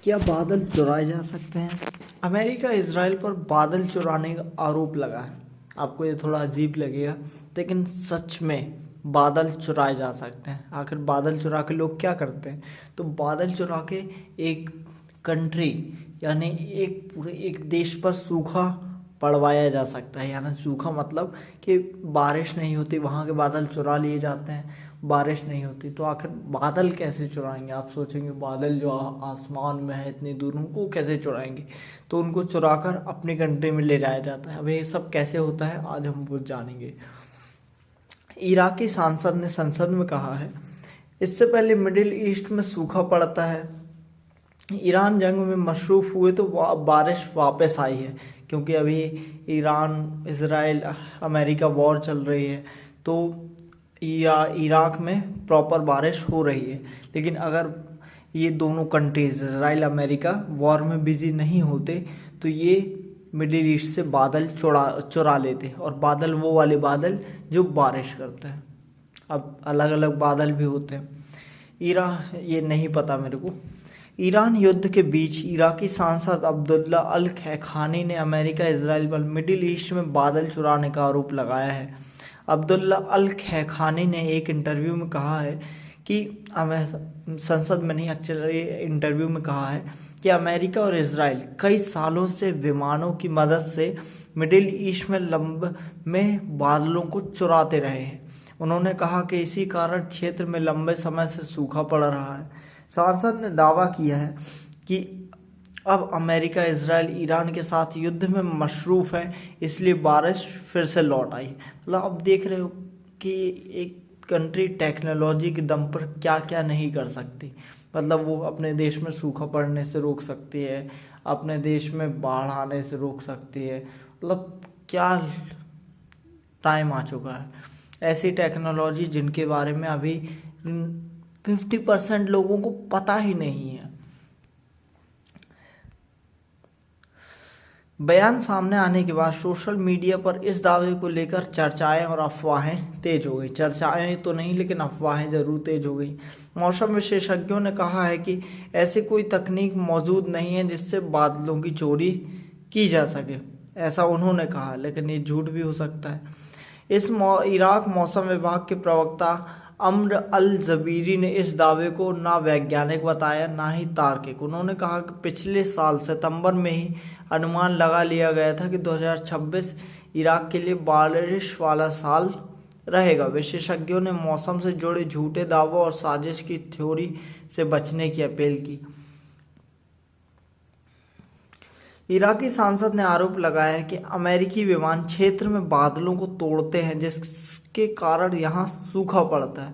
क्या बादल चुराए जा सकते हैं? अमेरिका इजराइल पर बादल चुराने का आरोप लगा है। आपको ये थोड़ा अजीब लगेगा, लेकिन सच में बादल चुराए जा सकते हैं। आखिर बादल चुरा के लोग क्या करते हैं? तो बादल चुरा के एक कंट्री, यानी पूरे एक देश पर सूखा पड़वाया जा सकता है। यानी सूखा मतलब कि बारिश नहीं होती, वहाँ के बादल चुरा लिए जाते हैं। बारिश नहीं होती तो आखिर बादल कैसे चुराएंगे? आप सोचेंगे बादल जो आसमान में है इतनी दूर, उनको कैसे चुराएंगे? तो उनको चुराकर अपनी कंट्री में ले जाया जाता है। अब ये सब कैसे होता है, आज हम वो जानेंगे। इराकी सांसद ने संसद में कहा है, इससे पहले मिडिल ईस्ट में सूखा पड़ता है। ईरान जंग में मशरूफ हुए तो बारिश वापस आई है, क्योंकि अभी ईरान इजराइल अमेरिका वॉर चल रही है, तो इराक में प्रॉपर बारिश हो रही है। लेकिन अगर ये दोनों कंट्रीज इजराइल अमेरिका वॉर में बिजी नहीं होते तो ये मिडिल ईस्ट से बादल चुरा लेते, और बादल वो वाले बादल जो बारिश करते हैं। अब अलग अलग बादल भी होते हैं। ये नहीं पता मेरे को। ईरान युद्ध के बीच इराकी सांसद अब्दुल्ला अल खैखानी ने अमेरिका इजराइल पर मिडिल ईस्ट में बादल चुराने का आरोप लगाया है। अब्दुल्ला अल खैखानी ने एक इंटरव्यू में कहा है कि संसद में नहीं, एक्चुअली इंटरव्यू में कहा है कि अमेरिका और इजराइल कई सालों से विमानों की मदद से मिडिल ईस्ट में बादलों को चुराते रहे हैं। उन्होंने कहा कि इसी कारण क्षेत्र में लंबे समय से सूखा पड़ रहा है। सांसद ने दावा किया है कि अब अमेरिका इजराइल ईरान के साथ युद्ध में मशरूफ़ है, इसलिए बारिश फिर से लौट आई। मतलब अब देख रहे हो कि एक कंट्री टेक्नोलॉजी के दम पर क्या क्या नहीं कर सकती। मतलब वो अपने देश में सूखा पड़ने से रोक सकती है, अपने देश में बाढ़ आने से रोक सकती है। मतलब क्या टाइम आ चुका है। ऐसी टेक्नोलॉजी जिनके बारे में अभी 50% लोगों को पता ही नहीं है। बयान सामने आने के बाद सोशल मीडिया पर इस दावे को लेकर चर्चाएं और अफवाहें तेज हो गई। चर्चाएं तो नहीं, लेकिन अफवाहें जरूर तेज हो गई। मौसम विशेषज्ञों ने कहा है कि ऐसी कोई तकनीक मौजूद नहीं है जिससे बादलों की चोरी की जा सके। ऐसा उन्होंने कहा, लेकिन ये झूठ भी हो सकता है। इराक मौसम विभाग के प्रवक्ता अम्र अल जबीरी ने इस दावे को ना वैज्ञानिक बताया, ना ही तार्किक। उन्होंने कहा कि पिछले साल सितंबर में ही अनुमान लगा लिया गया था कि 2026 इराक के लिए बारिश वाला साल रहेगा। विशेषज्ञों ने मौसम से जुड़े झूठे दावों और साजिश की थ्योरी से बचने की अपील की। इराकी सांसद ने आरोप लगाया है कि अमेरिकी विमान क्षेत्र में बादलों को तोड़ते हैं, जिसके कारण यहाँ सूखा पड़ता है।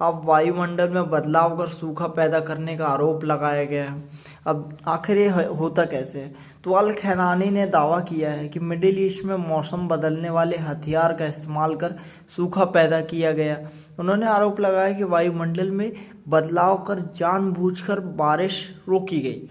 अब वायुमंडल में बदलाव कर सूखा पैदा करने का आरोप लगाया गया है। अब आखिर ये होता कैसे है? तो अल खैनानी ने दावा किया है कि मिडिल ईस्ट में मौसम बदलने वाले हथियार का इस्तेमाल कर सूखा पैदा किया गया। उन्होंने आरोप लगाया कि वायुमंडल में बदलाव कर जानबूझकर बारिश रोकी गई।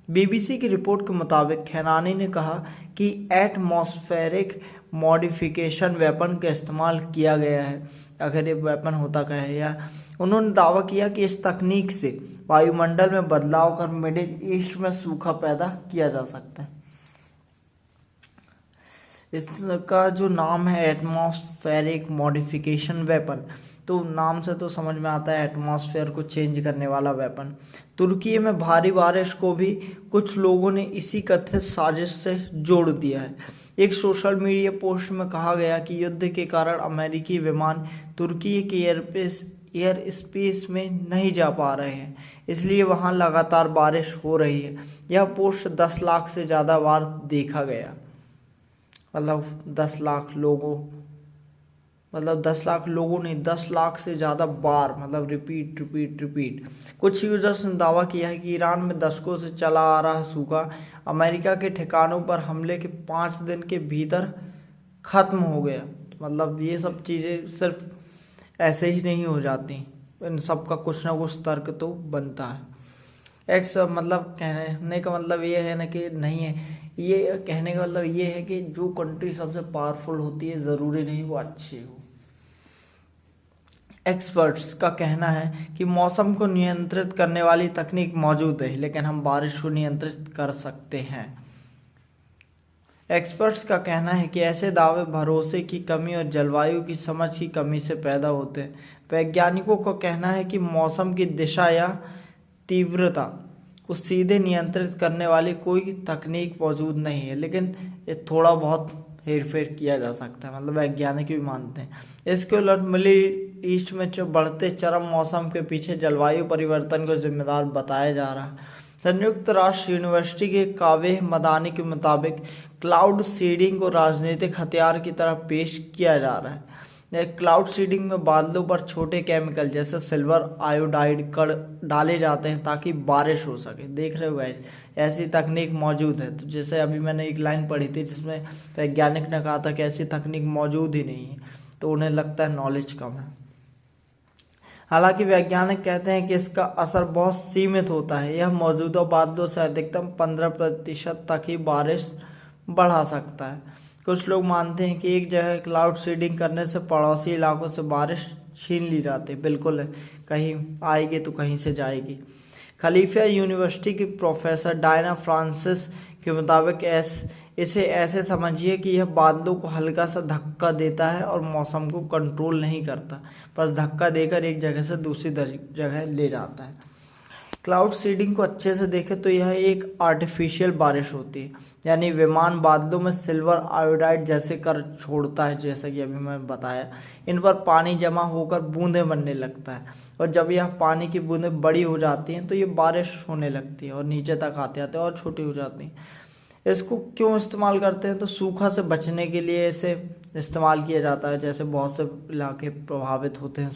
बीबीसी की रिपोर्ट के मुताबिक खैनानी ने कहा कि एटमॉस्फेरिक मॉडिफिकेशन वेपन का इस्तेमाल किया गया है। अगर ये वेपन होता क्या है, या उन्होंने दावा किया कि इस तकनीक से वायुमंडल में बदलाव कर मिडिल ईस्ट में सूखा पैदा किया जा सकता है। इसका जो नाम है एटमॉस्फेरिक मॉडिफिकेशन वेपन, तो नाम से तो समझ में आता है एटमॉस्फेयर को चेंज करने वाला वेपन। तुर्की में भारी बारिश को भी कुछ लोगों ने इसी कथित साजिश से जोड़ दिया है। एक सोशल मीडिया पोस्ट में कहा गया कि युद्ध के कारण अमेरिकी विमान तुर्की के एयर स्पेस में नहीं जा पा रहे हैं, इसलिए वहां लगातार बारिश हो रही है। यह पोस्ट 10 लाख से ज़्यादा बार देखा गया। मतलब 10 लाख लोगों मतलब 10 लाख लोगों ने 10 लाख से ज़्यादा बार, मतलब रिपीट रिपीट रिपीट। कुछ यूजर्स ने दावा किया है कि ईरान में दशकों से चला आ रहा सूखा अमेरिका के ठिकानों पर हमले के 5 दिन के भीतर ख़त्म हो गया। मतलब ये सब चीज़ें सिर्फ ऐसे ही नहीं हो जाती, इन सब का कुछ ना कुछ तर्क तो बनता है। मतलब कहने का मतलब ये है ना कि नहीं है, ये कहने का मतलब ये है कि जो कंट्री सबसे पावरफुल होती है ज़रूरी नहीं वो अच्छी हो। एक्सपर्ट्स का कहना है कि मौसम को नियंत्रित करने वाली तकनीक मौजूद है, लेकिन हम बारिश को नियंत्रित कर सकते हैं। एक्सपर्ट्स का कहना है कि ऐसे दावे भरोसे की कमी और जलवायु की समझ की कमी से पैदा होते हैं। वैज्ञानिकों का कहना है कि मौसम की दिशा या तीव्रता को सीधे नियंत्रित करने वाली कोई तकनीक मौजूद नहीं है, लेकिन ये थोड़ा बहुत हेरफेर किया जा सकता है, मतलब वैज्ञानिक भी मानते हैं। इसके उलट मिडिल ईस्ट में जो बढ़ते चरम मौसम के पीछे जलवायु परिवर्तन को जिम्मेदार बताया जा रहा है। संयुक्त राष्ट्र यूनिवर्सिटी के कावे मदानी के मुताबिक क्लाउड सीडिंग को राजनीतिक हथियार की तरह पेश किया जा रहा है। क्लाउड सीडिंग में बादलों पर छोटे केमिकल जैसे सिल्वर आयोडाइड कण डाले जाते हैं ताकि बारिश हो सके। देख रहे हो गाइस, ऐसी तकनीक मौजूद है। तो जैसे अभी मैंने एक लाइन पढ़ी थी जिसमें वैज्ञानिक ने कहा था कि ऐसी तकनीक मौजूद ही नहीं है, तो उन्हें लगता है नॉलेज कम है। हालांकि वैज्ञानिक कहते हैं कि इसका असर बहुत सीमित होता है। यह मौजूदा बादलों से अधिकतम 15% तक ही बारिश बढ़ा सकता है। कुछ लोग मानते हैं कि एक जगह क्लाउड सीडिंग करने से पड़ोसी इलाकों से बारिश छीन ली जाती है। बिल्कुल है, कहीं आएगी तो कहीं से जाएगी। खलीफा यूनिवर्सिटी की प्रोफेसर डायना फ्रांसिस के मुताबिक इसे ऐसे समझिए कि यह बादलों को हल्का सा धक्का देता है और मौसम को कंट्रोल नहीं करता, बस धक्का देकर एक जगह से दूसरी जगह ले जाता है। क्लाउड सीडिंग को अच्छे से देखें तो यह एक आर्टिफिशियल बारिश होती है, यानी विमान बादलों में सिल्वर आयोडाइड जैसे कर छोड़ता है, जैसा कि अभी मैं बताया। इन पर पानी जमा होकर बूंदें बनने लगता है, और जब यह पानी की बूंदें बड़ी हो जाती हैं तो ये बारिश होने लगती है और नीचे तक आते आते और छोटी हो जाती हैं। इसको क्यों इस्तेमाल करते हैं? तो सूखा से बचने के लिए इसे इस्तेमाल किया जाता है। जैसे बहुत से इलाके प्रभावित होते हैं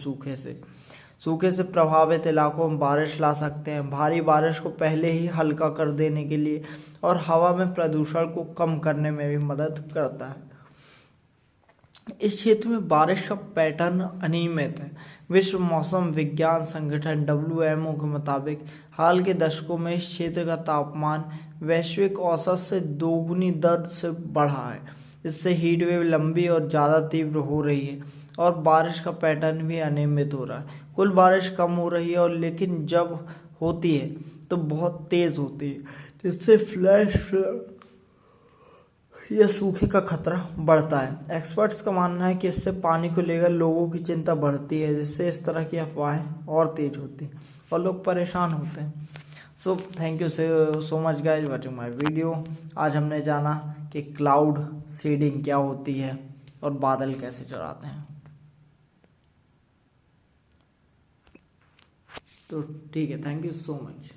सूखे से प्रभावित इलाकों में बारिश ला सकते हैं। भारी बारिश को पहले ही हल्का कर देने के लिए और हवा में प्रदूषण को कम करने में भी मदद करता है। इस क्षेत्र में बारिश का पैटर्न अनियमित है। विश्व मौसम विज्ञान संगठन WMO के मुताबिक हाल के दशकों में इस क्षेत्र का तापमान वैश्विक औसत से दोगुनी दर से बढ़ा है। इससे हीट वेव लंबी और ज़्यादा तीव्र हो रही है और बारिश का पैटर्न भी अनियमित हो रहा है। कुल बारिश कम हो रही है, और लेकिन जब होती है तो बहुत तेज़ होती है, जिससे फ्लैश या सूखे का खतरा बढ़ता है। एक्सपर्ट्स का मानना है कि इससे पानी को लेकर लोगों की चिंता बढ़ती है, जिससे इस तरह की अफवाहें और तेज होती हैं और लोग परेशान होते हैं। So thank you so much guys watching my video. आज हमने जाना कि क्लाउड सीडिंग क्या होती है और बादल कैसे चढ़ाते हैं। तो ठीक है, थैंक यू सो मच।